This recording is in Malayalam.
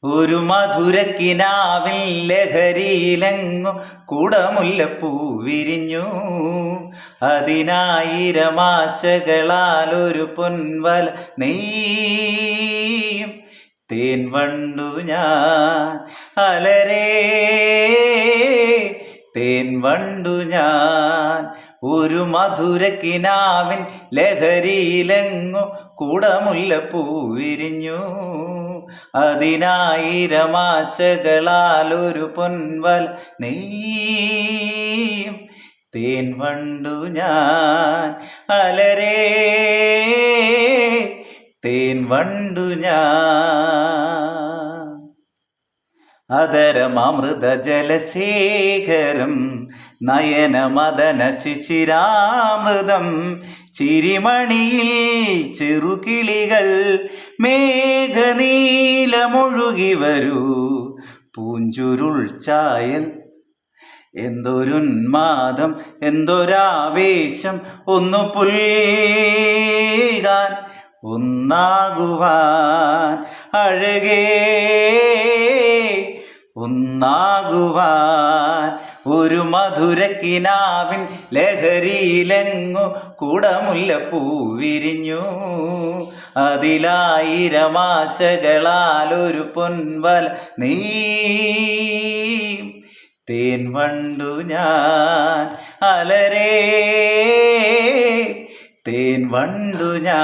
ഒരു മധുരക്കിനാവിൽ ലഹരിയിലെങ്ങു കുടമുല്ലപ്പൂ വിരിഞ്ഞു. അതിനായിരം ആശകളാൽ ഒരു പൊൻവല നെയ്യും തേൻ വണ്ടു ഞാൻ അലരേ തേൻ വണ്ടു ഞാൻ. ഒരു മധുരക്കിനാവിൻ ലഹരിയിലെങ്ങു കുടമുല്ലപ്പൂ വിരിഞ്ഞു. അതിനായിരം ആശകളാൽ ഒരു പൊൻവല നെയ്യും തേൻ വണ്ടു ഞാൻ അലരേ തേൻ വണ്ടു ഞാൻ. അതരമൃത ജലശേഖരം നയനമദന ശിശിരാമൃതം. ചിരിമണിയിൽ ചെറുകിളികൾ മേഘനീലമൊഴുകി വരൂ. പൂഞ്ചുരുൾ ചായൽ എന്തൊരുന്മാദം എന്തൊരാവേശം. ഒന്നു പുൽകാൻ ഒന്നാകുവാൻ അഴകേ ഒന്നാകുവാൻ. ഒരു മധുരക്കിനാവിൻ ലഹരിയിലെങ്ങു കുടമുല്ലപ്പൂ വിരിഞ്ഞു. അതിലായിരം ആശകളാൽ ഒരു പൊൻവല നെയ്യും തേൻ വണ്ടു ഞാൻ അലരേ തേൻ വണ്ടു ഞാൻ.